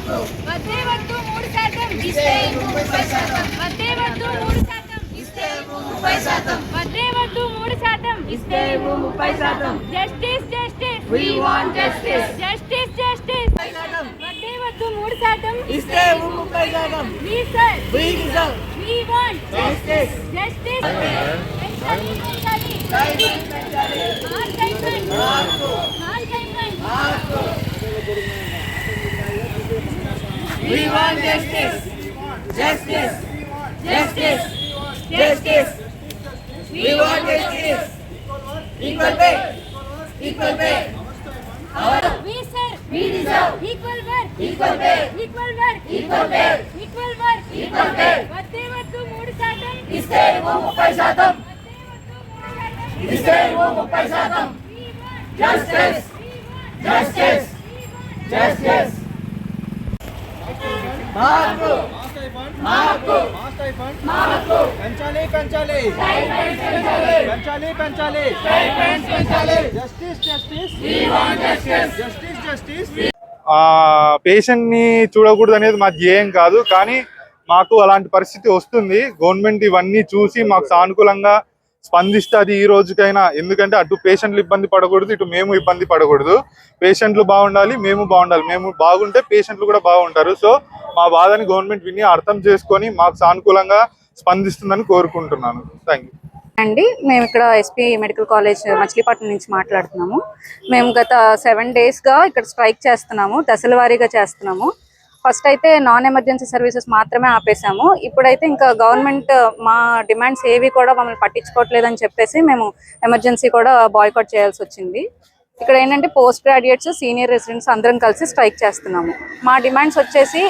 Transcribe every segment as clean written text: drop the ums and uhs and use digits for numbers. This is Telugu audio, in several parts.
వద్దే వద్దు 3% ఇస్తే 30%. వద్దే వద్దు 3% ఇస్తే 30%. వద్దే వద్దు 3% ఇస్తే 30%. Justice justice we want justice. Justice justice వద్దే వద్దు 3% ఇస్తే 30%. We sir we deserve we want justice. Justice పెంచాలి పెంచాలి పెంచాలి. Mark mark. We want justice. Justice. Justice. Justice. We want justice. Equal pay. Equal pay. We serve. We deserve. Equal work. Equal pay. Equal work. Equal pay. Equal work. Equal pay. వద్దే వద్దు 3% ఇస్తే 30%. ఇస్తే 30%. Justice. Justice. Justice. Mark mark mark పెంచాలి పెంచాలి పెంచాలి పెంచాలి పెంచాలి. Justice justice we want justice. Justice justice. Patient ని చూడకూడదు అనేది మా ధ్యేయం కాదు, కానీ మాకు అలాంటి పరిస్థితి వస్తుంది. గవర్నమెంట్ ఇవన్నీ చూసి మాకు సానుకూలంగా స్పందిస్తుంది ఈ రోజుకైనా. ఎందుకంటే అటు పేషెంట్లు ఇబ్బంది పడకూడదు, ఇటు మేము ఇబ్బంది పడకూడదు. పేషెంట్లు బాగుండాలి, మేము బాగుండాలి. మేము బాగుంటే పేషెంట్లు కూడా బాగుంటారు. సో మా బాధని గవర్నమెంట్ విని అర్థం చేసుకొని మాకు సానుకూలంగా స్పందిస్తుందని కోరుకుంటున్నాను. థ్యాంక్ యూ అండి. మేము ఇక్కడ ఎస్పీ మెడికల్ కాలేజ్ మచిలీపట్నం నుంచి మాట్లాడుతున్నాము. మేము గత 7 డేస్గా ఇక్కడ స్ట్రైక్ చేస్తున్నాము, దశల వారీగా చేస్తున్నాము. ఫస్ట్ అయితే నాన్ ఎమర్జెన్సీ సర్వీసెస్ మాత్రమే ఆపేసాము. ఇప్పుడైతే ఇంకా గవర్నమెంట్ మా డిమాండ్స్ ఏవి కూడా మమ్మల్ని పట్టించుకోవట్లేదని చెప్పేసి మేము ఎమర్జెన్సీ కూడా బాయ్కాట్ చేయాల్సి వచ్చింది. ఇక్కడ ఏంటంటే పోస్ట్ గ్రాడ్యుయేట్స్, సీనియర్ రెసిడెంట్స్ అందరం కలిసి స్ట్రైక్ చేస్తున్నాము. మా డిమాండ్స్ వచ్చేసి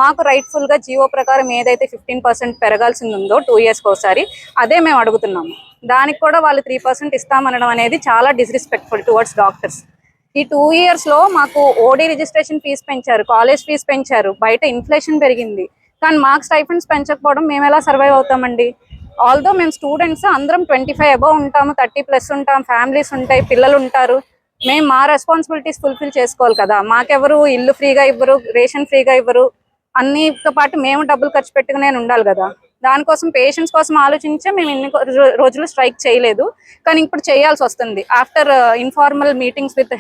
మాకు రైట్ఫుల్గా జీవో ప్రకారం ఏదైతే 15% పెరగాల్సింది ఉందో 2 ఇయర్స్కి ఒకసారి, అదే మేము అడుగుతున్నాము. దానికి కూడా వాళ్ళు 3% ఇస్తామనడం అనేది చాలా డిస్రెస్పెక్ట్ఫుల్ టువర్డ్స్ డాక్టర్స్. ఈ 2 ఇయర్స్లో మాకు ఓడీ రిజిస్ట్రేషన్ ఫీజు పెంచారు, కాలేజ్ ఫీజు పెంచారు, బయట ఇన్ఫ్లేషన్ పెరిగింది. కానీ మాకు స్టైఫండ్స్ పెంచకపోవడం మేము ఎలా సర్వైవ్ అవుతామండి? ఆల్దో మేము స్టూడెంట్స్ అందరం 25 అబవ్ ఉంటాము, 30+ ఉంటాం, ఫ్యామిలీస్ ఉంటాయి, పిల్లలు ఉంటారు. మేము మా రెస్పాన్సిబిలిటీస్ ఫుల్ఫిల్ చేసుకోవాలి కదా. మాకెవరు ఇల్లు ఫ్రీగా ఇవ్వరు, రేషన్ ఫ్రీగా ఇవ్వరు. అన్నితో పాటు మేము డబ్బులు ఖర్చు పెట్టుకునే ఉండాలి కదా. దానికోసం పేషెంట్స్ కోసం ఆలోచించే మేము ఇన్ని రోజులు స్ట్రైక్ చేయలేదు, కానీ ఇప్పుడు చేయాల్సి వస్తుంది. After informal meetings with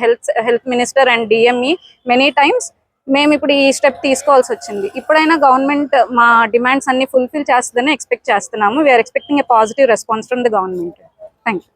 health minister and DME many times మేము ఇప్పుడు ఈ స్టెప్ తీసుకోవాల్సి వచ్చింది. ఇప్పుడైనా గవర్నమెంట్ మా డిమాండ్స్ అన్ని ఫుల్ఫిల్ చేస్తుందని ఎక్స్పెక్ట్ చేస్తున్నాము. We are expecting a positive response from the government. Thank you.